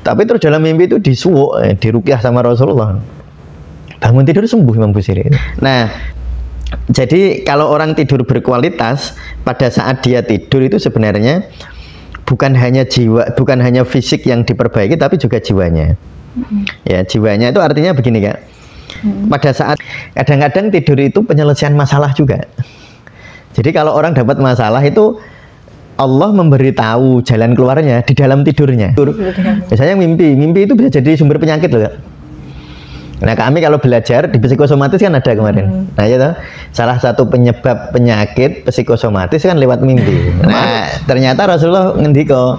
Tapi terus dalam mimpi itu disuwuk, diruqyah sama Rasulullah. Bangun tidur sembuh Imam Busiri. Nah, jadi kalau orang tidur berkualitas, pada saat dia tidur itu sebenarnya bukan hanya jiwa, bukan hanya fisik yang diperbaiki, tapi juga jiwanya. Ya, jiwanya itu artinya begini Kak. Pada saat kadang-kadang tidur itu penyelesaian masalah juga. Jadi kalau orang dapat masalah itu Allah memberitahu jalan keluarnya di dalam tidurnya. Misalnya mimpi itu bisa jadi sumber penyakit loh Kak. Nah kami kalau belajar di psikosomatis kan ada kemarin. Nah ya toh, salah satu penyebab penyakit psikosomatis kan lewat mimpi. Nah ternyata Rasulullah ngendiko,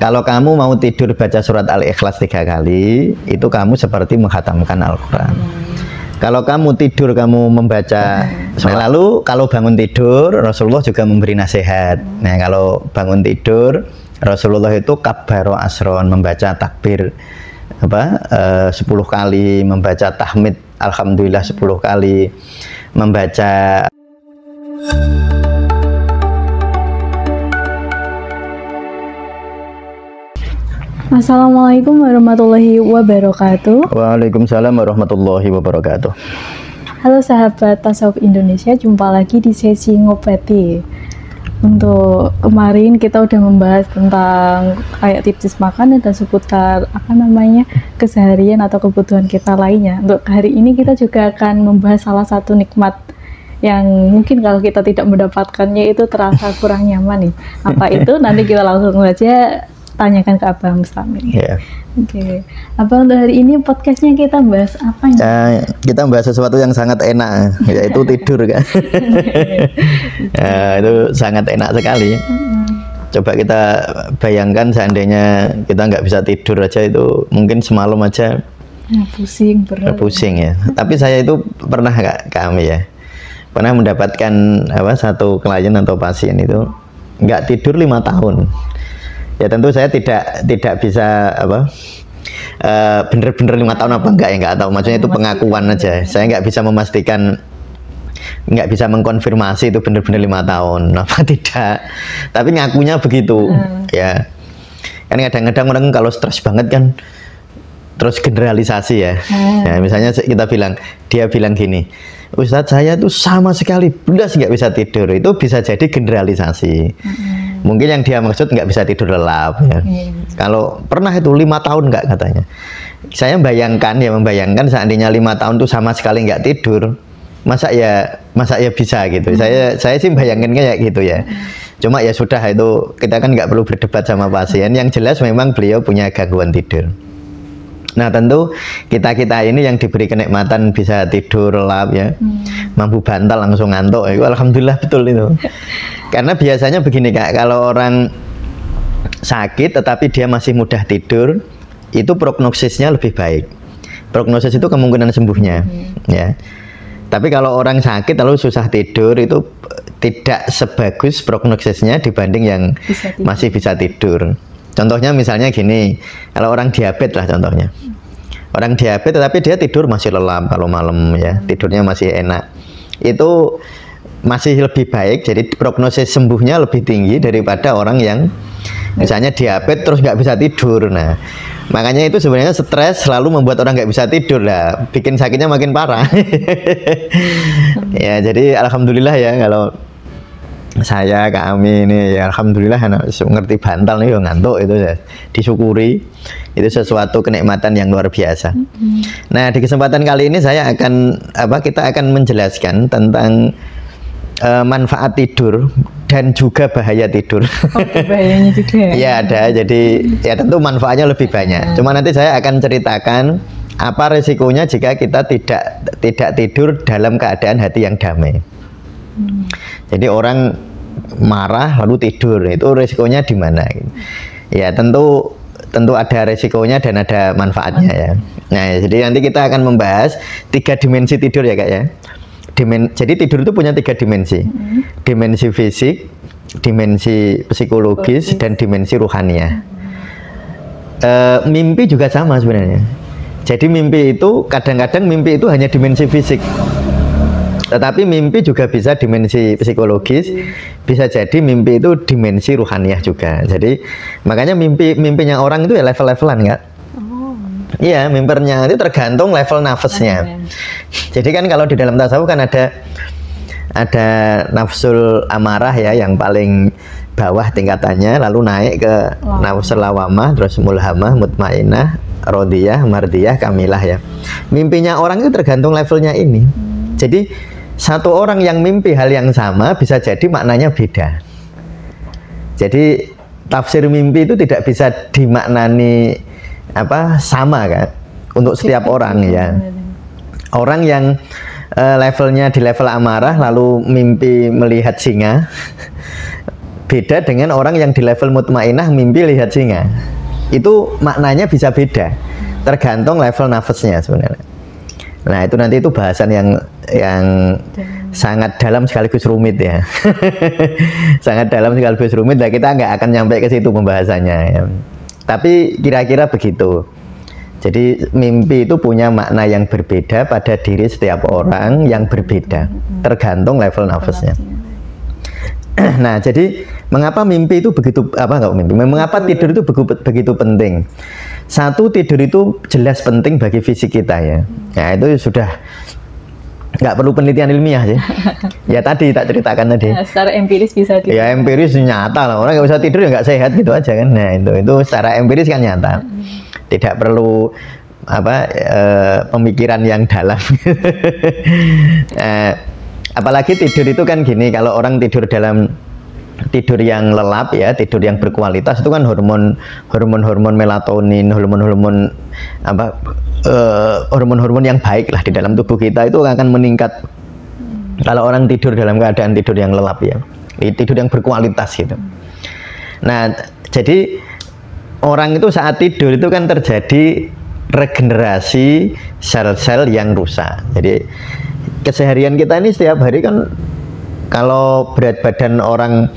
kalau kamu mau tidur baca surat Al-Ikhlas 3 kali, itu kamu seperti menghatamkan Al-Quran. Kalau kamu tidur kamu membaca, lalu kalau bangun tidur Rasulullah juga memberi nasihat. Nah kalau bangun tidur Rasulullah itu kabbaro asron, membaca takbir 10 kali, membaca tahmid alhamdulillah 10 kali, membaca Assalamualaikum warahmatullahi wabarakatuh. Waalaikumsalam warahmatullahi wabarakatuh. Halo sahabat Tasawuf Indonesia, jumpa lagi di sesi ngobati. Untuk kemarin kita udah membahas tentang kayak tips makanan dan seputar keseharian atau kebutuhan kita lainnya. Untuk hari ini kita juga akan membahas salah satu nikmat yang mungkin kalau kita tidak mendapatkannya itu terasa kurang nyaman nih. Apa itu? Nanti kita langsung aja tanyakan ke Abang Mustamil. Yeah. Oke. Abang, untuk hari ini podcastnya kita bahas apa nih? Kita bahas sesuatu yang sangat enak, yaitu tidur kan. Itu sangat enak sekali. Coba kita bayangkan seandainya kita nggak bisa tidur aja, itu mungkin semalam aja pusing, berat. Pusing ya. Tapi saya itu pernah kami ya, pernah mendapatkan satu klien atau pasien itu nggak tidur 5 tahun. Ya tentu saya tidak bisa bener-bener 5 tahun apa enggak ya, nggak tahu, maksudnya itu pengakuan aja. Saya nggak bisa memastikan, nggak bisa mengkonfirmasi itu bener-bener 5 tahun apa tidak, tapi ngakunya begitu. Ya kan kadang-kadang orang kalau stres banget kan terus generalisasi ya. Ya misalnya dia bilang gini, Ustadz saya tuh sama sekali belas nggak bisa tidur, itu bisa jadi generalisasi. Mungkin yang dia maksud nggak bisa tidur lelap ya. Kalau pernah itu 5 tahun nggak katanya. Saya membayangkan seandainya 5 tahun tuh sama sekali nggak tidur, masa ya bisa gitu. Saya sih bayanginnya kayak gitu ya. Cuma ya sudah, itu kita kan nggak perlu berdebat sama pasien. Yang jelas memang beliau punya gangguan tidur. Nah tentu kita ini yang diberi kenikmatan bisa tidur lelap ya, mampu bantal langsung ngantuk, itu alhamdulillah betul itu. Karena biasanya begini Kak, kalau orang sakit tetapi dia masih mudah tidur, itu prognosisnya lebih baik. Prognosis itu kemungkinan sembuhnya ya. Tapi kalau orang sakit lalu susah tidur, itu tidak sebagus prognosisnya dibanding yang masih bisa tidur. Contohnya misalnya gini, kalau orang diabetes lah contohnya. Orang diabetes tetapi dia tidur masih lelap kalau malam ya, tidurnya masih enak. Itu masih lebih baik, jadi prognosis sembuhnya lebih tinggi daripada orang yang misalnya diabetes terus nggak bisa tidur. Nah, makanya itu sebenarnya stres selalu membuat orang nggak bisa tidur lah, bikin sakitnya makin parah. Ya, jadi alhamdulillah ya kalau kami ini ya alhamdulillah ngerti bantal nih ngantuk, itu ya disyukuri, itu sesuatu kenikmatan yang luar biasa. Nah di kesempatan kali ini kita akan menjelaskan tentang manfaat tidur dan juga bahaya tidur. Bahayanya juga ya ada, jadi ya tentu manfaatnya lebih banyak. Cuma nanti saya akan ceritakan apa resikonya jika kita tidak tidur dalam keadaan hati yang damai. Jadi orang marah lalu tidur, itu resikonya di mana? Ya tentu ada resikonya dan ada manfaatnya ya. Nah jadi nanti kita akan membahas 3 dimensi tidur ya Kak ya. Jadi tidur itu punya 3 dimensi. Dimensi fisik, dimensi psikologis, dan dimensi ruhaniah. Mimpi juga sama sebenarnya. Jadi mimpi itu kadang-kadang mimpi itu hanya dimensi fisik. Tetapi mimpi juga bisa dimensi psikologis, bisa jadi mimpi itu dimensi ruhaniah juga. Jadi makanya mimpinya orang itu ya level-levelan Kak. Iya, mimpernya itu tergantung level nafasnya. Jadi kan kalau di dalam tasawuf kan ada nafsul amarah ya yang paling bawah tingkatannya, lalu naik ke nafsul lawamah, terus mulhamah, mutmainah, rodiyah, mardiyah, kamilah ya. Mimpinya orang itu tergantung levelnya ini. Jadi satu orang yang mimpi hal yang sama bisa jadi maknanya beda. Jadi tafsir mimpi itu tidak bisa dimaknani sama kan untuk setiap orang ya. Orang yang levelnya di level amarah lalu mimpi melihat singa beda dengan orang yang di level mutmainah mimpi lihat singa. Itu maknanya bisa beda tergantung level nafasnya sebenarnya. Nah itu nanti itu bahasan yang sangat dalam sekaligus rumit ya. Sangat dalam sekaligus rumit. Nah kita nggak akan nyampe ke situ pembahasannya ya. Tapi kira-kira begitu. Jadi mimpi itu punya makna yang berbeda pada diri setiap orang yang berbeda, tergantung level nafasnya. Nah, jadi mengapa mimpi itu begitu mengapa tidur itu begitu penting? Satu, tidur itu jelas penting bagi fisik kita ya. Nah, itu sudah nggak perlu penelitian ilmiah sih. Ya tadi tak ceritakan tadi. Ya, secara empiris bisa tidur. Ya empiris nyata lah, orang nggak usah tidur ya nggak sehat gitu aja kan. Nah itu secara empiris kan nyata. Tidak perlu pemikiran yang dalam. Apalagi tidur itu kan gini, kalau orang tidur yang lelap ya, tidur yang berkualitas itu kan hormon melatonin, hormon yang baik lah di dalam tubuh kita itu akan meningkat. Kalau orang tidur dalam keadaan tidur yang lelap ya, tidur yang berkualitas gitu. Nah, jadi orang itu saat tidur itu kan terjadi regenerasi sel-sel yang rusak. Jadi keseharian kita ini setiap hari kan kalau berat badan orang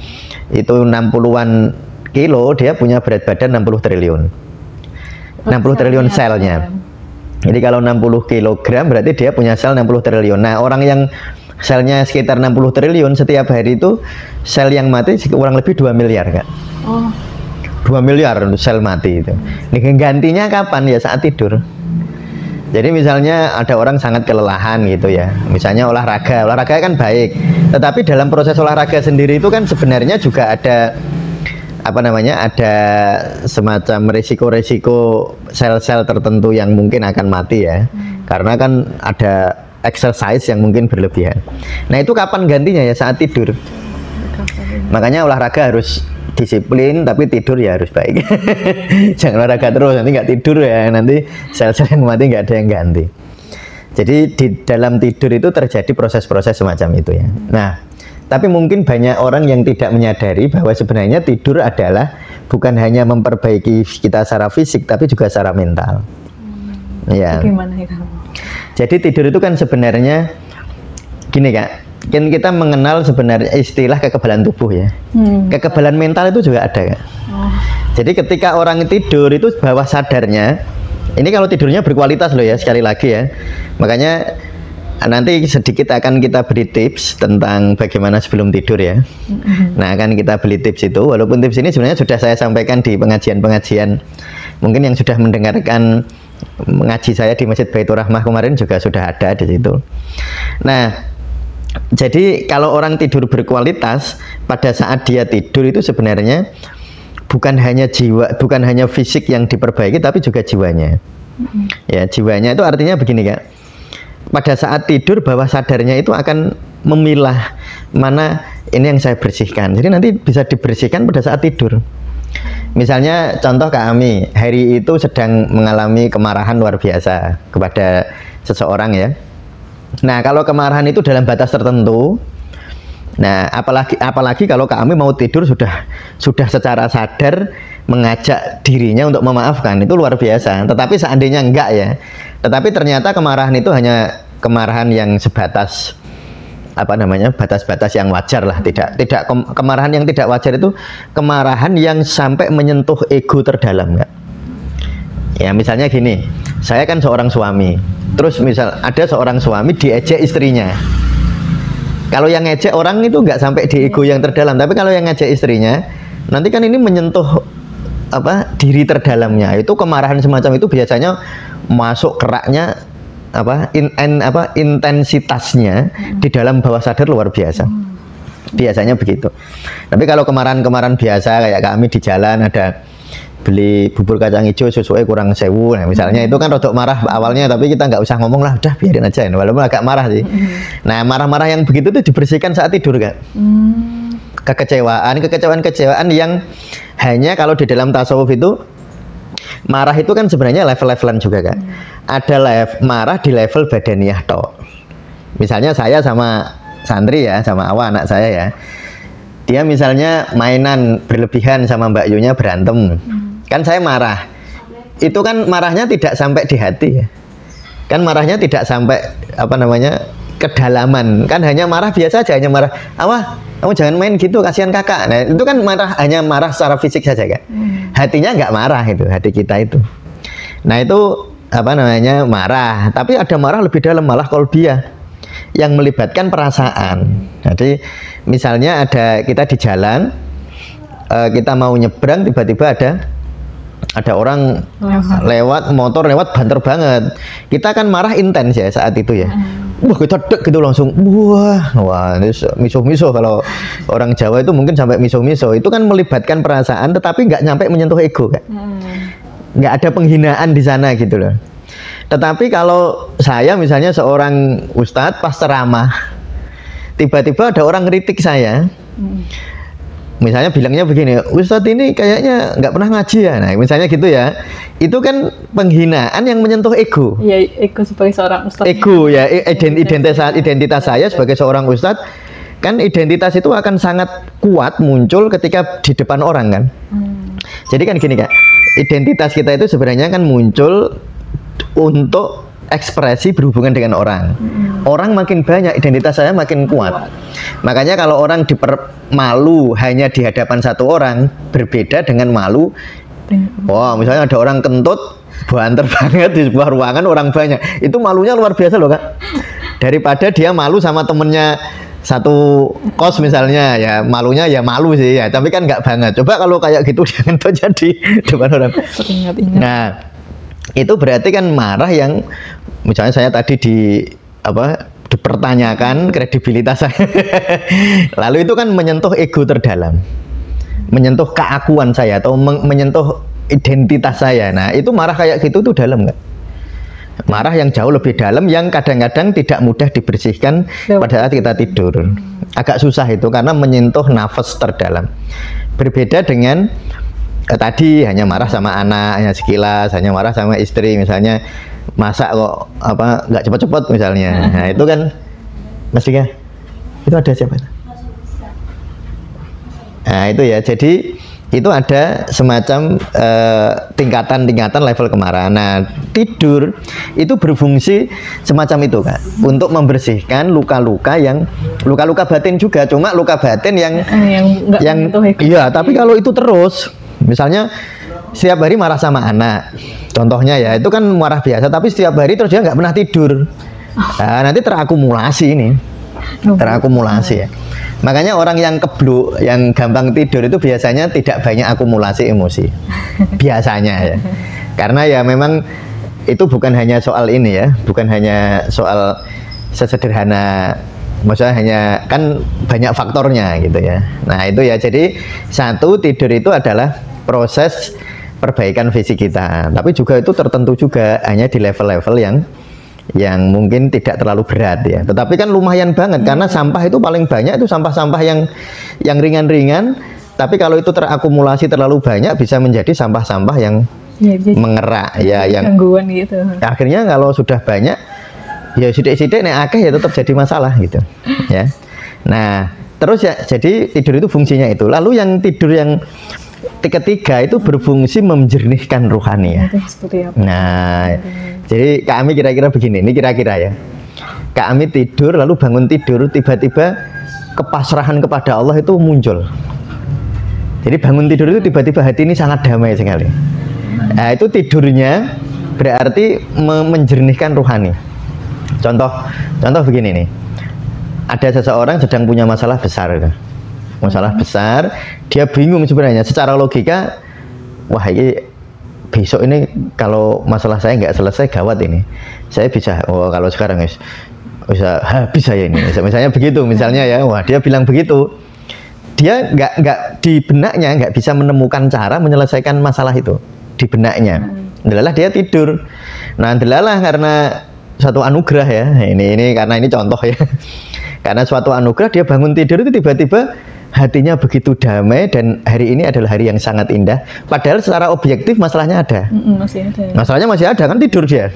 itu 60-an kilo, dia punya berat badan 60 triliun. 60 triliun selnya. Jadi kalau 60 kilogram berarti dia punya sel 60 triliun. Nah, orang yang selnya sekitar 60 triliun setiap hari itu sel yang mati kurang lebih 2 miliar kan. 2 miliar untuk sel mati itu. Ini gantinya kapan ya? Saat tidur. Jadi misalnya ada orang sangat kelelahan gitu ya, misalnya olahraga kan baik, tetapi dalam proses olahraga sendiri itu kan sebenarnya juga ada ada semacam resiko-resiko sel-sel tertentu yang mungkin akan mati ya, karena kan ada exercise yang mungkin berlebihan. Nah itu kapan gantinya ya? Saat tidur. Makanya olahraga harus disiplin, tapi tidur ya harus baik. Jangan olahraga terus, nanti nggak tidur ya, nanti sel-sel yang mati nggak ada yang ganti. Jadi di dalam tidur itu terjadi proses-proses semacam itu ya. Nah, tapi mungkin banyak orang yang tidak menyadari bahwa sebenarnya tidur adalah bukan hanya memperbaiki kita secara fisik, tapi juga secara mental. Ya. Gimana ya kamu? Jadi tidur itu kan sebenarnya gini Kak, kan kita mengenal sebenarnya istilah kekebalan tubuh ya. Kekebalan mental itu juga ada Kak. Jadi ketika orang tidur itu bawah sadarnya, ini kalau tidurnya berkualitas loh ya, sekali lagi ya. Makanya nanti sedikit akan kita beri tips tentang bagaimana sebelum tidur ya. Nah akan kita beri tips itu, walaupun tips ini sebenarnya sudah saya sampaikan di pengajian-pengajian. Mungkin yang sudah mendengarkan mengaji saya di Masjid Baitur Rahmah kemarin juga sudah ada di situ. Nah, jadi kalau orang tidur berkualitas, pada saat dia tidur itu sebenarnya bukan hanya fisik yang diperbaiki, tapi juga jiwanya. Ya, jiwanya itu artinya begini Kak. Pada saat tidur bawah sadarnya itu akan memilah mana ini yang saya bersihkan. Jadi nanti bisa dibersihkan pada saat tidur. Misalnya contoh Kak Ami, hari itu sedang mengalami kemarahan luar biasa kepada seseorang ya. Nah, kalau kemarahan itu dalam batas tertentu, nah apalagi kalau kami mau tidur sudah secara sadar mengajak dirinya untuk memaafkan, itu luar biasa. Tetapi seandainya enggak ya, tetapi ternyata kemarahan itu hanya kemarahan yang sebatas batas-batas yang wajar lah, tidak kemarahan yang tidak wajar itu kemarahan yang sampai menyentuh ego terdalam enggak? Ya misalnya gini, saya kan seorang suami, terus misal ada seorang suami diejek istrinya. Kalau yang ngejek orang itu nggak sampai di ego yang terdalam, tapi kalau yang ngejek istrinya, nanti kan ini menyentuh diri terdalamnya. Itu kemarahan semacam itu biasanya masuk keraknya intensitasnya di dalam bawah sadar luar biasa. Biasanya begitu. Tapi kalau kemarahan-kemarahan biasa kayak kami di jalan ada beli bubur kacang hijau sesuai kurang 1.000, nah misalnya itu kan rodok marah awalnya, tapi kita nggak usah ngomong lah, udah biarin aja, walaupun agak marah sih. Nah marah-marah yang begitu tuh dibersihkan saat tidur kan. Kekecewaan yang hanya kalau di dalam tasawuf itu marah itu kan sebenarnya level-levelan juga kan. Ada marah di level badaniyah toh. Misalnya saya sama santri ya, sama Awa anak saya ya, dia misalnya mainan berlebihan sama Mbak Yunya berantem, kan saya marah. Itu kan marahnya tidak sampai di hati ya, kan marahnya tidak sampai kedalaman, kan hanya marah biasa aja, hanya marah, Awa kamu jangan main gitu, kasihan kakak. Nah itu kan hanya marah secara fisik saja kan, hatinya nggak marah, itu hati kita itu. Nah itu marah, tapi ada marah lebih dalam, malah kolbiyah yang melibatkan perasaan. Jadi misalnya kita di jalan, kita mau nyebrang, tiba-tiba ada orang lewat, motor lewat banter banget, kita kan marah intens ya saat itu ya. Wah kita dek gitu langsung, wah ini miso-miso, kalau orang Jawa itu mungkin sampai miso-miso. Itu kan melibatkan perasaan, tetapi nggak nyampe menyentuh ego kan, nggak ada penghinaan di sana gitu loh. Tetapi kalau saya misalnya seorang ustadz pas ceramah, tiba-tiba ada orang kritik saya, misalnya bilangnya begini, ustadz ini kayaknya nggak pernah ngaji ya, nah misalnya gitu ya, itu kan penghinaan yang menyentuh ego. Ya, ego sebagai seorang ustadz. Ego ya, identitas saya sebagai seorang ustadz, kan identitas itu akan sangat kuat muncul ketika di depan orang kan. Jadi kan gini Kak, identitas kita itu sebenarnya kan muncul untuk ekspresi berhubungan dengan orang. Orang makin banyak, identitas saya makin kuat. Makanya kalau orang malu hanya di hadapan satu orang, berbeda dengan malu. Wah, misalnya ada orang kentut, banter banget di sebuah ruangan orang banyak, itu malunya luar biasa loh Kak. Daripada dia malu sama temennya satu kos misalnya, ya malunya ya malu sih ya, tapi kan nggak banget. Coba kalau kayak gitu jangan terjadi depan orang. Nah itu berarti kan marah yang misalnya saya tadi dipertanyakan kredibilitas saya. Lalu itu kan menyentuh ego terdalam, menyentuh keakuan saya atau menyentuh identitas saya. Nah itu marah kayak gitu tuh dalam nggak? Marah yang jauh lebih dalam, yang kadang-kadang tidak mudah dibersihkan pada saat kita tidur. Agak susah itu karena menyentuh nafas terdalam. Berbeda dengan tadi hanya marah sama anak, hanya sekilas, hanya marah sama istri misalnya, masak kok nggak cepet-cepet misalnya. Nah itu kan mestinya itu ada siapa? Nah itu ya, jadi itu ada semacam tingkatan-tingkatan level kemarahan. Nah tidur itu berfungsi semacam itu Kak, untuk membersihkan luka-luka yang luka-luka batin juga, cuma luka batin yang iya, tapi kalau itu terus, misalnya setiap hari marah sama anak, contohnya ya, itu kan marah biasa, tapi setiap hari terus dia nggak pernah tidur. Nah, nanti terakumulasi ini, terakumulasi ya. Makanya orang yang kebluk, yang gampang tidur itu biasanya tidak banyak akumulasi emosi, biasanya ya. Karena ya memang itu bukan hanya soal ini ya, bukan hanya soal sesederhana, maksudnya hanya kan banyak faktornya gitu ya. Nah itu ya, jadi satu, tidur itu adalah proses perbaikan fisik kita, tapi juga itu tertentu juga hanya di level-level yang mungkin tidak terlalu berat ya, tetapi kan lumayan banget karena sampah itu paling banyak itu sampah-sampah yang ringan-ringan, tapi kalau itu terakumulasi terlalu banyak bisa menjadi sampah-sampah yang mengerak ya, yang gangguan gitu. Akhirnya kalau sudah banyak ya sidik-sidik nek akeh ya tetap jadi masalah gitu ya. Nah terus ya, jadi tidur itu fungsinya itu. Lalu yang tidur yang ketiga itu berfungsi menjernihkan rohani ya. Nah jadi Kak Ami kira-kira begini, ini kira-kira ya, Kak Ami tidur, lalu bangun tidur, tiba-tiba kepasrahan kepada Allah itu muncul. Jadi bangun tidur itu tiba-tiba hati ini sangat damai sekali. Nah itu tidurnya berarti menjernihkan rohani. Contoh begini nih, ada seseorang sedang punya masalah besar, masalah besar, dia bingung sebenarnya secara logika wah ini besok ini kalau masalah saya nggak selesai gawat ini, saya bisa, oh kalau sekarang guys bisa habis saya ini, misalnya begitu, misalnya ya, wah dia bilang begitu, dia nggak di benaknya nggak bisa menemukan cara menyelesaikan masalah itu di benaknya, delalah dia tidur, nah delalah karena suatu anugerah ya, ini karena ini contoh ya, karena suatu anugerah dia bangun tidur itu tiba-tiba hatinya begitu damai dan hari ini adalah hari yang sangat indah. Padahal secara objektif masalahnya ada. Masih ada. Masalahnya masih ada kan tidur dia.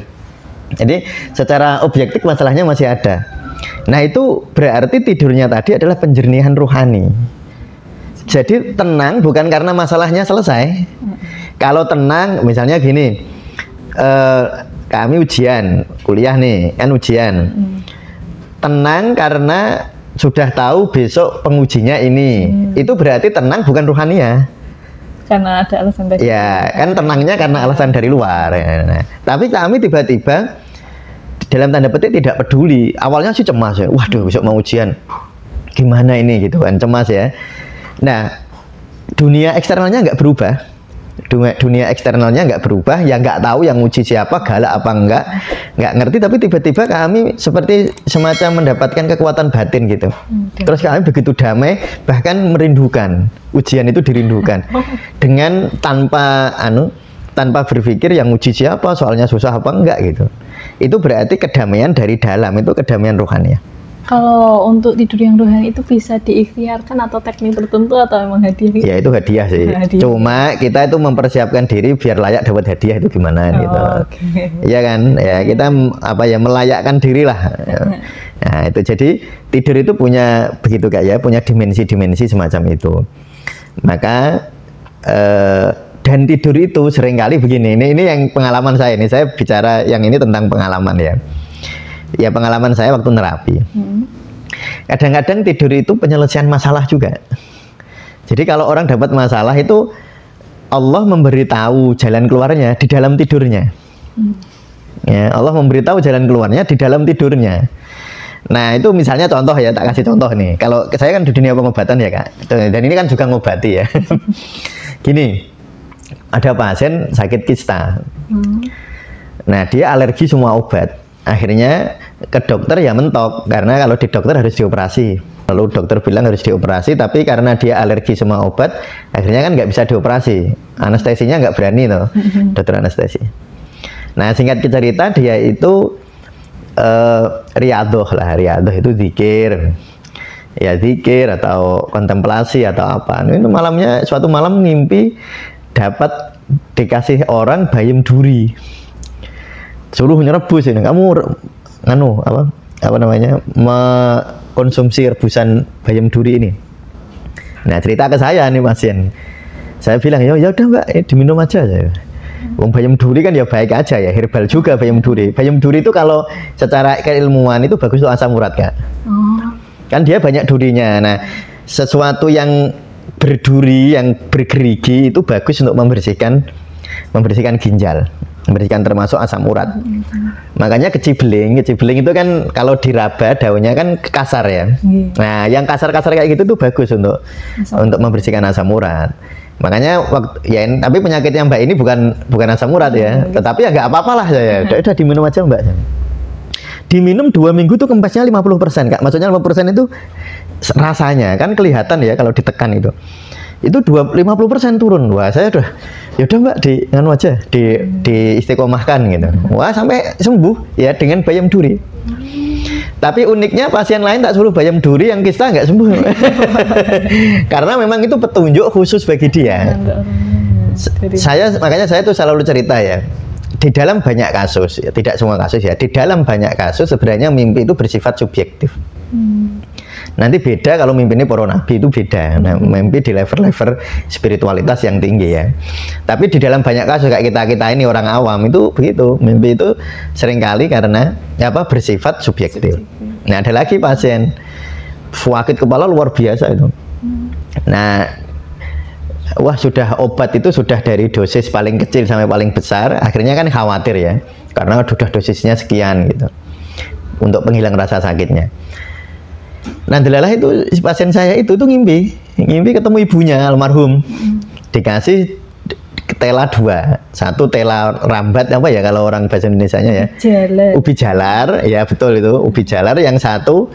Jadi secara objektif masalahnya masih ada. Nah itu berarti tidurnya tadi adalah penjernihan rohani. Jadi tenang bukan karena masalahnya selesai. Kalau tenang misalnya gini, kami ujian kuliah nih kan ujian. Tenang karena sudah tahu besok pengujinya ini, itu berarti tenang bukan rohania. Karena ada alasan dari ya, kan tenangnya karena alasan dari luar. Nah, tapi kami tiba-tiba dalam tanda petik tidak peduli. Awalnya sih cemas ya, waduh besok mau ujian, gimana ini gitu kan, cemas ya. Nah, dunia eksternalnya nggak berubah. Dunia eksternalnya nggak berubah, ya nggak tahu yang uji siapa, galak apa nggak ngerti, tapi tiba-tiba kami seperti semacam mendapatkan kekuatan batin gitu. Terus kami begitu damai, bahkan merindukan, ujian itu dirindukan, dengan tanpa berpikir yang uji siapa, soalnya susah apa enggak gitu. Itu berarti kedamaian dari dalam, itu kedamaian rohani. Kalau untuk tidur yang rohani itu bisa diikhtiarkan atau teknik tertentu atau memang hadiah? Ya itu hadiah sih. Hadiah. Cuma kita itu mempersiapkan diri biar layak dapat hadiah itu gimana gitu. Iya kan? Ya kita melayakkan diri lah. Nah itu jadi tidur itu punya begitu Kak ya, punya dimensi-dimensi semacam itu. Maka dan tidur itu seringkali begini. Ini yang pengalaman saya ini. Saya bicara yang ini tentang pengalaman ya. Ya pengalaman saya waktu nerapi. Kadang-kadang tidur itu penyelesaian masalah juga. Jadi kalau orang dapat masalah itu Allah memberitahu jalan keluarnya di dalam tidurnya. Ya, Allah memberitahu jalan keluarnya di dalam tidurnya. Nah itu misalnya contoh ya, tak kasih contoh nih. Kalau saya kan di dunia pengobatan ya Kak, dan ini kan juga ngobati ya. Gini, ada pasien sakit kista. Nah dia alergi semua obat. Akhirnya ke dokter ya mentok, karena kalau di dokter harus dioperasi. Lalu dokter bilang harus dioperasi, tapi karena dia alergi semua obat, akhirnya kan nggak bisa dioperasi. Anestesinya nggak berani tuh, dokter anestesi. Nah singkat cerita dia itu riadoh lah, riadoh itu zikir. Ya zikir atau kontemplasi atau apa. Itu malamnya, suatu malam mimpi dapat dikasih orang bayam duri. Suruh nyerebus ini, kamu apa namanya mengkonsumsi rebusan bayam duri ini. Nah cerita ke saya nih pasien, saya bilang ya udah Mbak, diminum aja saya. Bayam duri kan ya baik aja ya, herbal juga bayam duri. Bayam duri itu kalau secara keilmuan itu bagus untuk asam urat Kak. Kan dia banyak durinya. Nah sesuatu yang berduri, yang bergerigi itu bagus untuk membersihkan ginjal. Memberikan termasuk asam urat. Makanya kecibeling itu kan kalau diraba daunnya kan kasar ya. Nah, yang kasar-kasar kayak gitu tuh bagus untuk membersihkan asam urat. Makanya tapi penyakit yang Mbak ini bukan asam urat ya. Tetapi ya nggak apa-apa lah saya. Udah diminum aja Mbak. Diminum 2 minggu tuh kempesnya 50% Kak. Maksudnya 50% itu rasanya kan kelihatan ya kalau ditekan itu 50% turun. Wah saya udah yaudah Mbak nganu aja di istiqomahkan gitu. Wah sampai sembuh ya dengan bayam duri. Tapi uniknya pasien lain tak suruh bayam duri, yang kista nggak sembuh. Karena memang itu petunjuk khusus bagi dia. Makanya saya tuh selalu cerita ya, di dalam banyak kasus ya, tidak semua kasus ya, di dalam banyak kasus sebenarnya mimpi itu bersifat subjektif. Nanti beda kalau mimpi ini para nabi itu beda. Nah, mimpi di level-level spiritualitas yang tinggi ya. Tapi di dalam banyak kasus kayak kita ini orang awam itu begitu. Mimpi itu seringkali karena bersifat subjektif. Nah, ada lagi pasien sakit kepala luar biasa itu. Nah, wah sudah obat itu sudah dari dosis paling kecil sampai paling besar, akhirnya kan khawatir ya. Karena sudah dosisnya sekian gitu. Untuk penghilang rasa sakitnya. Nah delalah itu pasien saya itu ngimpi ketemu ibunya almarhum, dikasih tela dua, satu tela rambat apa ya kalau orang bahasa Indonesianya ya, Jalan. ubi jalar, ya betul itu ubi jalar, yang satu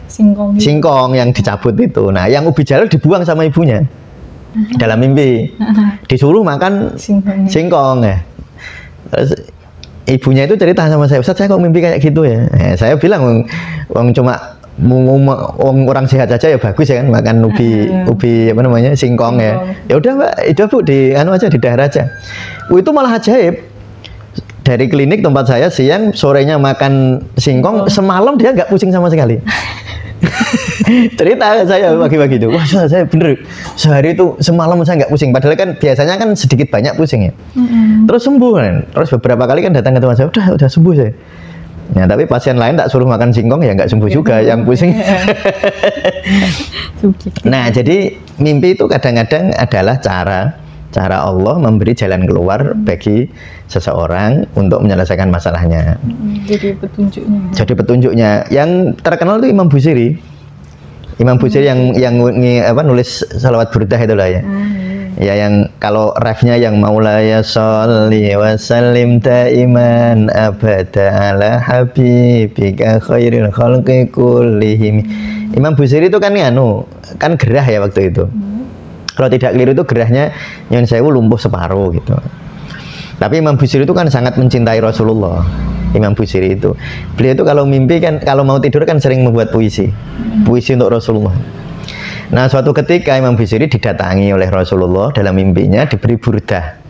Singkong. singkong yang dicabut itu. Nah yang ubi jalar dibuang sama ibunya dalam mimpi, disuruh makan Singkongnya. singkong ya. Terus ibunya itu cerita sama saya, Ustaz saya kok mimpi kayak gitu ya. Saya bilang wong cuma orang sehat saja ya bagus ya kan makan ubi apa namanya singkong ya. Ya udah Mbak, itu Bu di anu aja di daerah aja. Itu malah ajaib. Dari klinik tempat saya siang sorenya makan singkong, semalam dia nggak pusing sama sekali. Cerita saya bagi-bagi itu, wah saya bener sehari itu semalam saya nggak pusing. Padahal kan biasanya kan sedikit banyak pusing ya. Terus sembuh kan. Terus beberapa kali kan datang ke teman saya, udah sembuh saya. Nah tapi pasien lain tak suruh makan singkong ya nggak sembuh juga, yang pusing. Nah jadi mimpi itu kadang-kadang adalah cara Allah memberi jalan keluar bagi seseorang untuk menyelesaikan masalahnya. Jadi petunjuknya. Jadi petunjuknya. Yang terkenal itu Imam Busiri. Imam Busiri yang nulis salawat burdah itulah ya. Ya yang kalau refnya yang maulaya sholli wa sallim daiman abada ala habibika khairil khalqi kullihim. Imam Busiri itu kan gerah ya waktu itu. Kalau tidak keliru itu gerahnya nyun sewu lumpuh separuh gitu. Tapi Imam Busiri itu kan sangat mencintai Rasulullah. Imam Busiri itu, beliau itu kalau mimpi kan, kalau mau tidur kan sering membuat puisi untuk Rasulullah. Nah suatu ketika Imam Busiri didatangi oleh Rasulullah dalam mimpinya, diberi burdah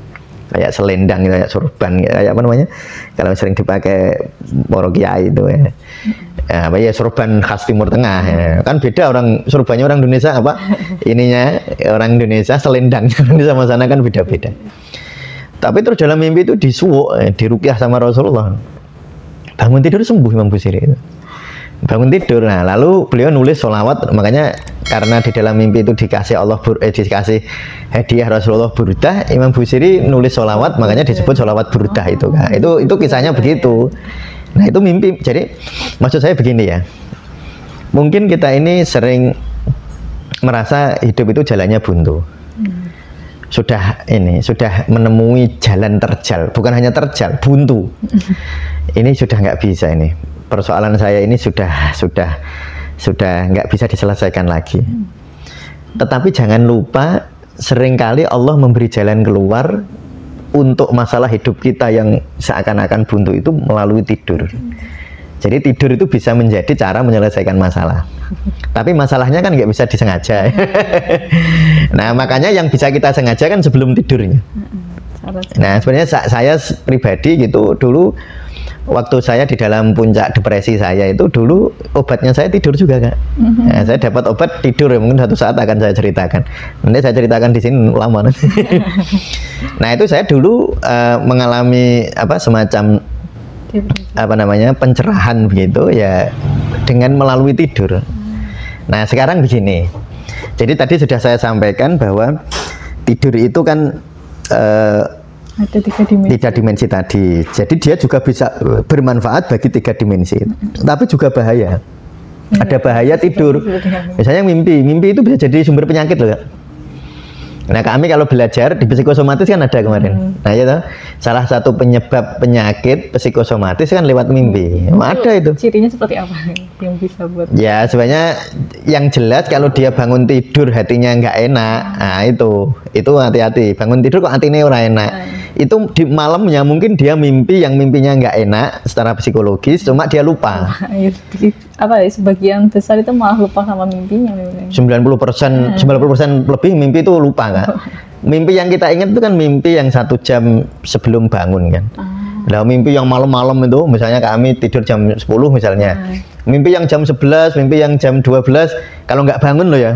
kayak selendang, kayak sorban, kayak apa namanya kalau sering dipakai para kiai itu ya. Apa ya, sorban khas Timur Tengah ya. Kan beda orang sorbannya orang Indonesia apa ininya orang Indonesia, selendangnya di sama sana kan beda-beda. Tapi terus dalam mimpi itu disuwuk, diruqyah sama Rasulullah. Bangun tidur sembuh Imam Busiri itu. Bangun tidur, nah lalu beliau nulis sholawat, makanya karena di dalam mimpi itu dikasih Allah dikasih hadiah Rasulullah burdah, Imam Busiri nulis sholawat, makanya disebut sholawat burdah itu kan. Itu kisahnya begitu. Nah itu mimpi. Jadi maksud saya begini ya, mungkin kita ini sering merasa hidup itu jalannya buntu. Sudah menemui jalan terjal, bukan hanya terjal, buntu. Ini sudah nggak bisa ini. Persoalan saya ini sudah nggak bisa diselesaikan lagi. Tetapi jangan lupa, seringkali Allah memberi jalan keluar untuk masalah hidup kita yang seakan-akan buntu itu melalui tidur. Jadi tidur itu bisa menjadi cara menyelesaikan masalah. Tapi masalahnya kan nggak bisa disengaja. Nah makanya yang bisa kita sengaja kan sebelum tidurnya. Nah sebenarnya saya pribadi gitu dulu, waktu saya di dalam puncak depresi saya itu dulu obatnya saya tidur juga Kak. Nah, saya dapat obat tidur ya, mungkin satu saat akan saya ceritakan. Nanti saya ceritakan di sini lama. Nah itu saya dulu mengalami semacam pencerahan begitu ya dengan melalui tidur. Nah sekarang begini, jadi tadi sudah saya sampaikan bahwa tidur itu kan ada tiga dimensi tadi. Jadi dia juga bisa bermanfaat bagi 3 dimensi. Tapi juga bahaya. Ada bahaya tidur. Misalnya mimpi itu bisa jadi sumber penyakit loh Kak. Nah kami kalau belajar di psikosomatis kan ada kemarin. Nah ya toh, salah satu penyebab penyakit psikosomatis kan lewat mimpi. Ada itu. Cirinya seperti apa yang bisa buat? Ya sebenarnya yang jelas kalau dia bangun tidur hatinya nggak enak, nah itu hati-hati. Bangun tidur kok hatinya ora enak. Itu di malamnya mungkin dia mimpi yang mimpinya nggak enak secara psikologis, cuma dia lupa. Sebagian besar itu malah lupa sama mimpinya. 90% lebih mimpi itu lupa kan. Mimpi yang kita ingat itu kan mimpi yang 1 jam sebelum bangun kan. Nah mimpi yang malam-malam itu, misalnya kami tidur jam 10 misalnya, mimpi yang jam 11, mimpi yang jam 12, kalau nggak bangun loh ya.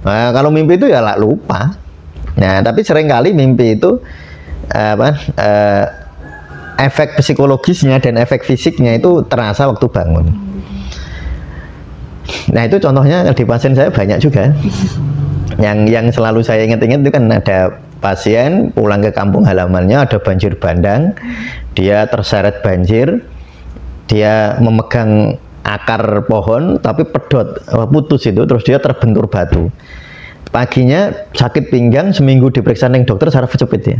Nah kalau mimpi itu ya lupa. Nah tapi seringkali mimpi itu efek psikologisnya dan efek fisiknya itu terasa waktu bangun. Nah itu contohnya di pasien saya banyak juga. Yang selalu saya ingat-ingat itu kan ada pasien pulang ke kampung halamannya, ada banjir bandang, dia terseret banjir, dia memegang akar pohon tapi pedot, putus itu, terus dia terbentur batu. Paginya sakit pinggang, seminggu diperiksa neng dokter saraf kejepit ya.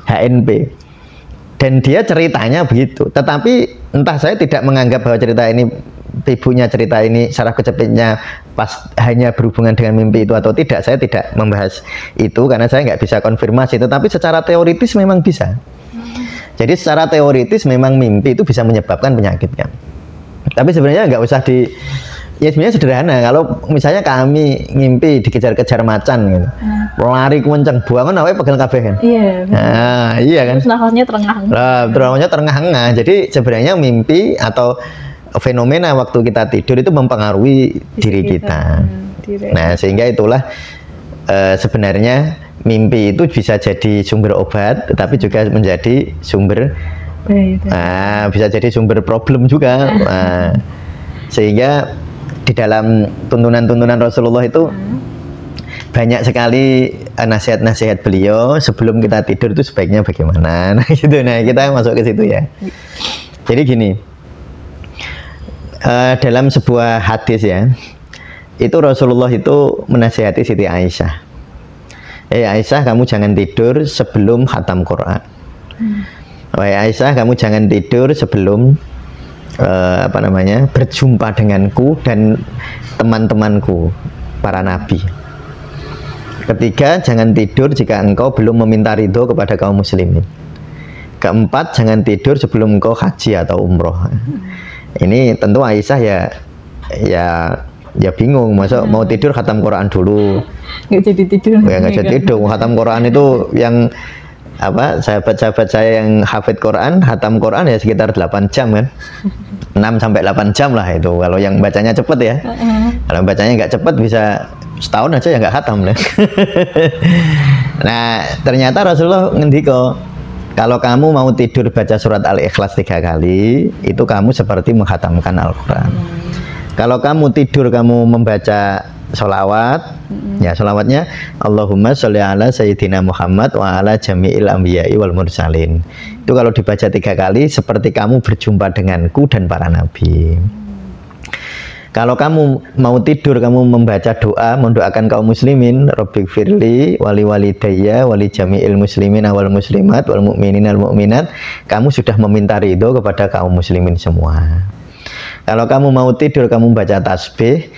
HNP. Dan dia ceritanya begitu. Tetapi entah saya tidak menganggap bahwa cerita ini, ibunya cerita ini secara kecepatnya pas hanya berhubungan dengan mimpi itu atau tidak. Saya tidak membahas itu karena saya nggak bisa konfirmasi. Tetapi secara teoritis memang bisa. Jadi secara teoritis memang mimpi itu bisa menyebabkan penyakit kan. Tapi sebenarnya nggak usah ya sebenarnya sederhana. Kalau misalnya kami ngimpi dikejar-kejar macan gitu, lari kenceng, buangan awake pegel kabeh kan. Iya. Nah, iya kan. Terus nafasnya terengah-engah. Lah, nafasnya terengah-engah. Jadi sebenarnya mimpi atau fenomena waktu kita tidur itu mempengaruhi diri kita. Nah, sehingga itulah sebenarnya mimpi itu bisa jadi sumber obat, tetapi juga menjadi sumber bisa jadi sumber problem juga. Sehingga di dalam tuntunan-tuntunan Rasulullah itu banyak sekali nasihat-nasihat beliau sebelum kita tidur itu sebaiknya bagaimana. Nah, gitu. Nah, kita masuk ke situ ya. Jadi gini, dalam sebuah hadis ya, itu Rasulullah itu menasihati Siti Aisyah. Aisyah, kamu jangan tidur sebelum khatam Quran. Wahai Aisyah, kamu jangan tidur sebelum berjumpa denganku dan teman-temanku para nabi. Ketiga, jangan tidur jika engkau belum meminta ridho kepada kaum muslimin. Keempat, jangan tidur sebelum engkau haji atau umroh. Ini tentu Aisyah ya bingung, masa mau tidur khatam Quran dulu. Nggak jadi tidur. Ya nggak jadi tidur. Khatam Quran itu yang sahabat-sahabat saya yang hafid Quran, khatam Quran ya sekitar 8 jam kan. 6 sampai 8 jam lah itu kalau yang bacanya cepet ya. Kalau bacanya nggak cepet bisa setahun aja ya nggak khatam lah. Nah, ternyata Rasulullah ngendiko, kalau kamu mau tidur baca surat Al-Ikhlas 3 kali, itu kamu seperti menghatamkan Al-Quran. Kalau kamu tidur kamu membaca sholawat, ya sholawatnya Allahumma sholli ala Sayyidina Muhammad wa ala jami'il anbiya'i wal mursalin. Itu kalau dibaca 3 kali seperti kamu berjumpa denganku dan para nabi. Kalau kamu mau tidur kamu membaca doa, mendoakan kaum muslimin, Rabbighfirli wali walidayya wali jami'il muslimin wal muslimat wal mu'minin wal mu'minat, kamu sudah meminta ridho kepada kaum muslimin semua. Kalau kamu mau tidur kamu baca tasbih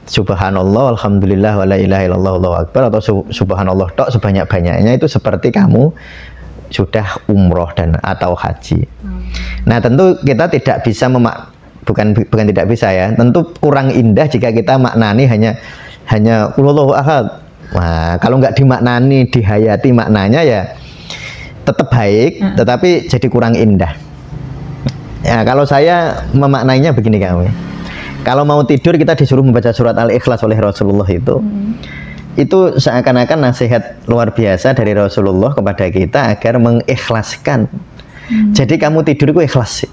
Subhanallah, Alhamdulillah, wa la ilaha illallah, Allahu Akbar, atau Subhanallah tok sebanyak-banyaknya, itu seperti kamu sudah umroh atau haji. Nah, tentu kita tidak bisa bukan tidak bisa ya, tentu kurang indah jika kita maknani hanya Allahu Ahad. Nah, kalau nggak dimaknani, dihayati maknanya ya tetap baik, tetapi jadi kurang indah. Ya, kalau saya memaknainya begini kamu. Kalau mau tidur kita disuruh membaca surat Al-Ikhlas oleh Rasulullah itu seakan-akan nasihat luar biasa dari Rasulullah kepada kita agar mengikhlaskan. Jadi kamu tidur itu ikhlas.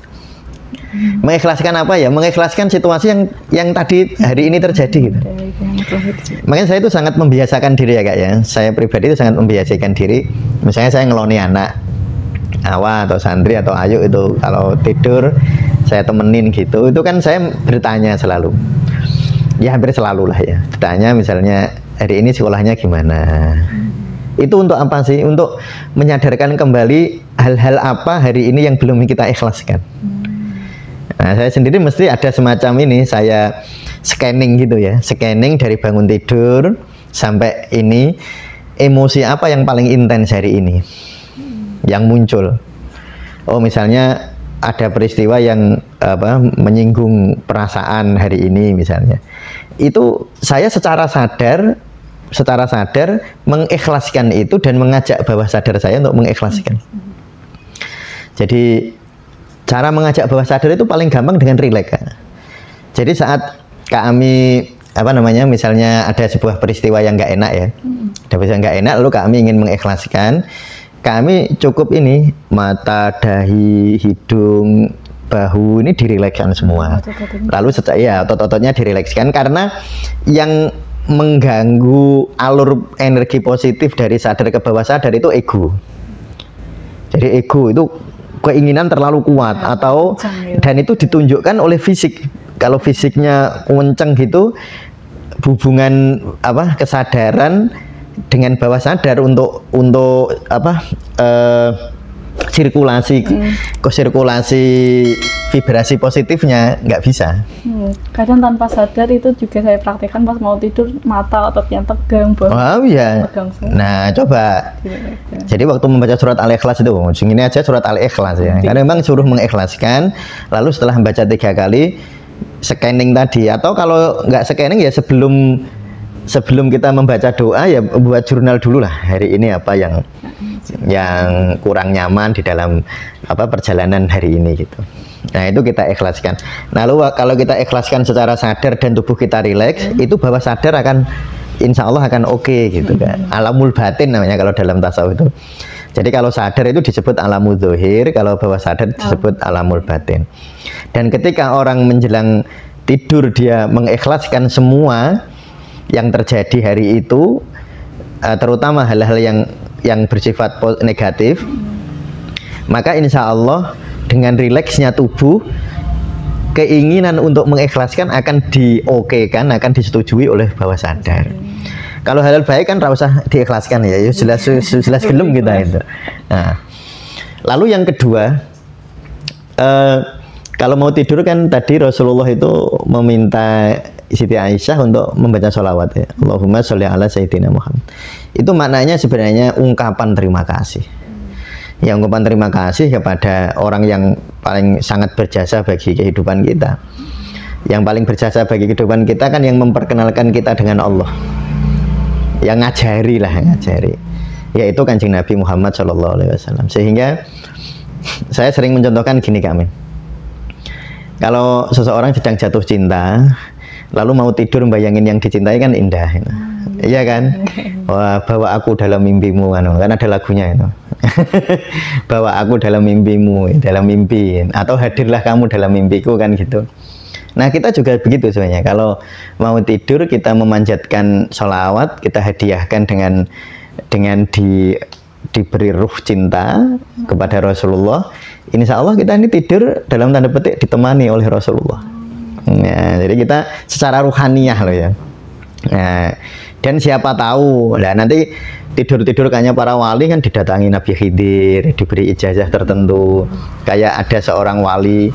Mengikhlaskan apa ya? Mengikhlaskan situasi yang tadi hari ini terjadi gitu. Makanya saya itu sangat membiasakan diri ya Kak ya. Saya pribadi itu sangat membiasakan diri. Misalnya saya ngeloni anak Awa atau Sandri atau Ayu itu kalau tidur saya temenin gitu, itu kan saya bertanya selalu, ya hampir selalu lah ya, bertanya misalnya hari ini sekolahnya gimana. Itu untuk apa sih? Untuk menyadarkan kembali hal-hal apa hari ini yang belum kita ikhlaskan. Nah, saya sendiri mesti ada semacam ini, saya scanning gitu ya, scanning dari bangun tidur sampai ini, emosi apa yang paling intens hari ini yang muncul. Oh, misalnya ada peristiwa yang menyinggung perasaan hari ini misalnya. Itu saya secara sadar mengikhlaskan itu dan mengajak bawah sadar saya untuk mengikhlaskan. Jadi cara mengajak bawah sadar itu paling gampang dengan rileks. Jadi saat kami misalnya ada sebuah peristiwa yang nggak enak ya, ada peristiwa nggak enak lalu kami ingin mengikhlaskan, kami cukup ini mata, dahi, hidung, bahu ini dirilekskan semua. Lalu otot-ototnya dirilekskan karena yang mengganggu alur energi positif dari sadar ke bawah sadar itu ego. Jadi ego itu keinginan terlalu kuat dan itu ditunjukkan oleh fisik. Kalau fisiknya kenceng gitu, hubungan kesadaran dengan bawah sadar untuk apa sirkulasi vibrasi positifnya nggak bisa. Kadang tanpa sadar itu juga saya praktekkan pas mau tidur, mata ototnya tegang, oh iya. Nah coba, jadi waktu membaca surat Al-Ikhlas itu, ini aja surat Al-Ikhlas ya, karena memang suruh mengikhlaskan, lalu setelah membaca 3 kali scanning tadi, atau kalau nggak scanning ya sebelum kita membaca doa ya buat jurnal dulu lah, hari ini apa yang kurang nyaman di dalam perjalanan hari ini gitu. Nah itu kita ikhlaskan. Lalu kalau kita ikhlaskan secara sadar dan tubuh kita rileks, itu bawah sadar akan insya Allah akan oke gitu kan. Alamul batin namanya kalau dalam tasawuf itu. Jadi kalau sadar itu disebut alamul dzohir, kalau bawah sadar disebut alamul batin. Dan ketika orang menjelang tidur dia mengikhlaskan semua yang terjadi hari itu, terutama hal-hal yang bersifat negatif, maka insya Allah dengan rileksnya tubuh, keinginan untuk mengikhlaskan akan diokekan, akan disetujui oleh bawah sadar. Kalau hal-hal baik kan tidak usah diikhlaskan ya, jelas gelem kita itu. Nah, lalu yang kedua, kalau mau tidur kan tadi Rasulullah itu meminta Siti Aisyah untuk membaca sholawat ya, Allahumma sholli ala Sayyidina Muhammad. Itu maknanya sebenarnya ungkapan terima kasih. Ya, ungkapan terima kasih kepada orang yang paling sangat berjasa bagi kehidupan kita. Yang paling berjasa bagi kehidupan kita kan yang memperkenalkan kita dengan Allah, yang ngajari, yaitu Kanjeng Nabi Muhammad SAW. Sehingga saya sering mencontohkan gini Kak Amin, kalau seseorang sedang jatuh cinta lalu mau tidur bayangin yang dicintai kan indah, iya kan? Wah, bawa aku dalam mimpimu kan ada lagunya itu. Bawa aku dalam mimpimu, dalam mimpi, atau hadirlah kamu dalam mimpiku kan gitu. Nah kita juga begitu sebenarnya, kalau mau tidur kita memanjatkan sholawat, kita hadiahkan dengan diberi ruh cinta kepada Rasulullah. Insya Allah kita ini tidur dalam tanda petik ditemani oleh Rasulullah. Ya, jadi kita secara ruhaniyah loh ya. Nah, dan siapa tahu, nah nanti tidur kayaknya para wali kan didatangi Nabi Khidir, diberi ijazah tertentu. Kayak ada seorang wali,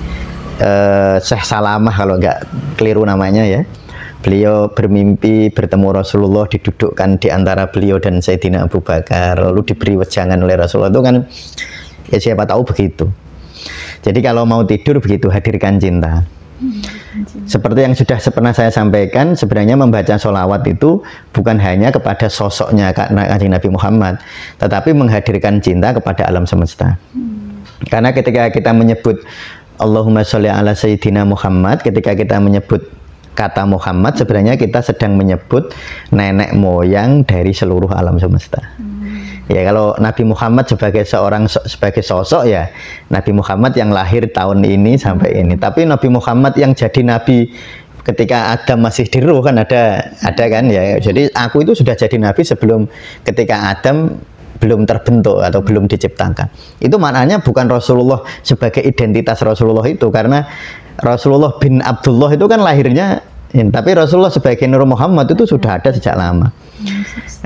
Syekh Salamah kalau nggak keliru namanya ya. Beliau bermimpi bertemu Rasulullah, didudukkan di antara beliau dan Sayyidina Abu Bakar, lalu diberi wejangan oleh Rasulullah. Itu kan ya siapa tahu begitu. Jadi kalau mau tidur begitu, hadirkan cinta. Seperti yang sudah pernah saya sampaikan, sebenarnya membaca sholawat itu bukan hanya kepada sosoknya Kanjeng Nabi Muhammad, tetapi menghadirkan cinta kepada alam semesta. Karena ketika kita menyebut Allahumma sholli ala Sayyidina Muhammad, ketika kita menyebut kata Muhammad, sebenarnya kita sedang menyebut nenek moyang dari seluruh alam semesta. Ya, kalau Nabi Muhammad sebagai sosok ya Nabi Muhammad yang lahir tahun ini sampai ini. Tapi Nabi Muhammad yang jadi nabi ketika Adam masih di ruh kan ada kan ya. Jadi aku itu sudah jadi nabi sebelum ketika Adam belum terbentuk atau belum diciptakan. Itu maknanya bukan Rasulullah sebagai identitas Rasulullah itu, karena Rasulullah bin Abdullah itu kan lahirnya, tapi Rasulullah sebagai Nur Muhammad itu sudah ada sejak lama.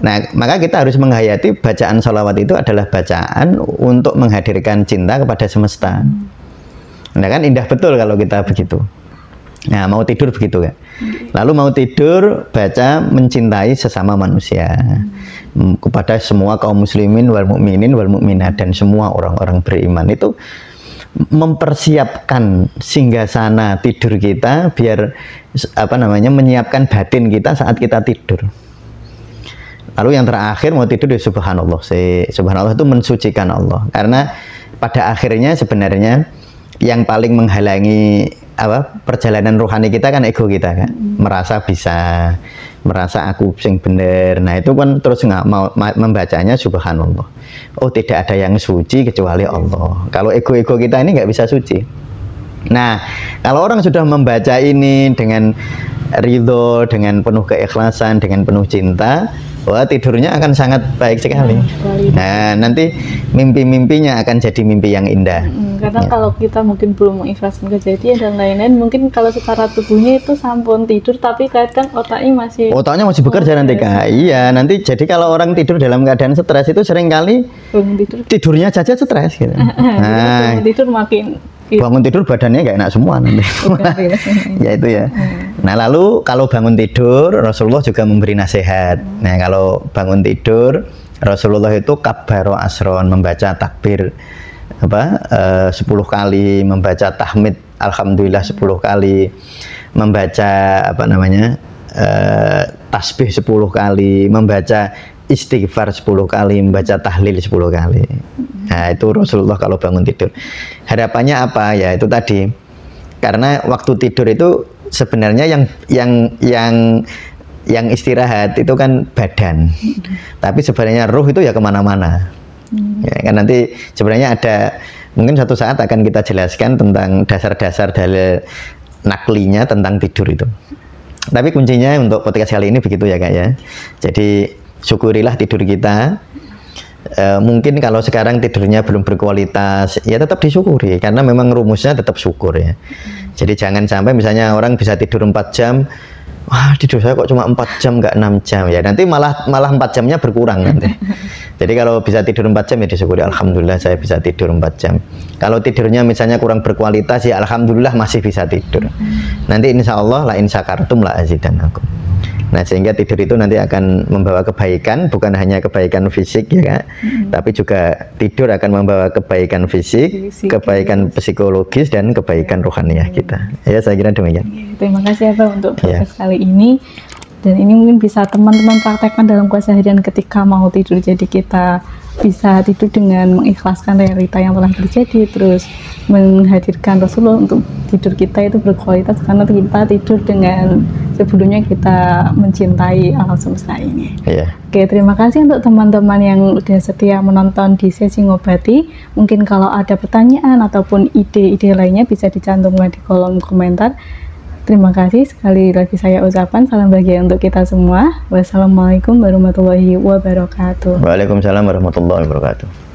Nah, maka kita harus menghayati bacaan sholawat itu adalah bacaan untuk menghadirkan cinta kepada semesta. Nah kan indah betul kalau kita begitu. Nah mau tidur begitu kan. Lalu mau tidur baca mencintai sesama manusia, kepada semua kaum muslimin wal mukminin wal mukminat, dan semua orang-orang beriman. Itu mempersiapkan singgasana tidur kita biar menyiapkan batin kita saat kita tidur. Lalu yang terakhir mau tidur di subhanallah. Subhanallah itu mensucikan Allah, karena pada akhirnya sebenarnya yang paling menghalangi perjalanan rohani kita kan ego kita kan, merasa bisa, merasa aku sing bener. Nah itu kan terus nggak mau membacanya subhanallah. Oh tidak ada yang suci kecuali Allah. Kalau ego-ego kita ini nggak bisa suci. Nah kalau orang sudah membaca ini dengan ridho, dengan penuh keikhlasan, dengan penuh cinta, wah tidurnya akan sangat baik sekali. Nah, nanti mimpi-mimpinya akan jadi mimpi yang indah. Karena kalau kita mungkin belum mengikhlaskan kejadian dan lain-lain, mungkin kalau secara tubuhnya itu sampun tidur, tapi kadang otaknya masih bekerja nanti Kak. Iya, nanti jadi kalau orang tidur dalam keadaan stres itu seringkali tidurnya saja stres gitu. Nah, bangun tidur badannya nggak enak semua nanti. Ya itu ya. Nah, lalu kalau bangun tidur Rasulullah juga memberi nasihat. Nah, kalau bangun tidur Rasulullah itu kabbaro asron, membaca takbir 10 kali, membaca tahmid alhamdulillah 10 kali, membaca tasbih 10 kali, membaca istighfar 10 kali, membaca tahlil 10 kali. Nah, itu Rasulullah kalau bangun tidur. Harapannya apa? Ya itu tadi. Karena waktu tidur itu sebenarnya yang istirahat itu kan badan. Tapi sebenarnya ruh itu ya kemana-mana. Ya, kan nanti sebenarnya ada mungkin satu saat akan kita jelaskan tentang dasar-dasar dalil naklinya tentang tidur itu. Tapi kuncinya untuk podcast kali ini begitu ya Kak ya. Jadi syukurilah tidur kita. Mungkin kalau sekarang tidurnya belum berkualitas, ya tetap disyukuri karena memang rumusnya tetap syukur ya. Jadi jangan sampai misalnya orang bisa tidur 4 jam, wah tidur saya kok cuma 4 jam nggak 6 jam ya, nanti malah 4 jamnya berkurang nanti. Jadi kalau bisa tidur 4 jam ya disyukuri, alhamdulillah saya bisa tidur 4 jam. Kalau tidurnya misalnya kurang berkualitas ya alhamdulillah masih bisa tidur. Nanti insya Allah la in syakartum la azidannakum. Nah, sehingga tidur itu nanti akan membawa kebaikan, bukan hanya kebaikan fisik ya Kak, tapi juga tidur akan membawa kebaikan fisik, kebaikan psikologis dan kebaikan rohaniah kita. Ya, saya kira demikian. Terima kasih ya Pak untuk podcast kali ini. Dan ini mungkin bisa teman-teman praktekkan dalam keseharian ketika mau tidur. Jadi kita bisa tidur dengan mengikhlaskan realita yang telah terjadi, terus menghadirkan Rasulullah untuk tidur kita itu berkualitas karena kita tidur dengan sebelumnya kita mencintai alam semesta ini. Oke, terima kasih untuk teman-teman yang sudah setia menonton di sesi ngobati. Mungkin kalau ada pertanyaan ataupun ide-ide lainnya bisa dicantumkan di kolom komentar. Terima kasih sekali lagi saya ucapkan salam bahagia untuk kita semua. Wassalamualaikum warahmatullahi wabarakatuh. Waalaikumsalam warahmatullahi wabarakatuh.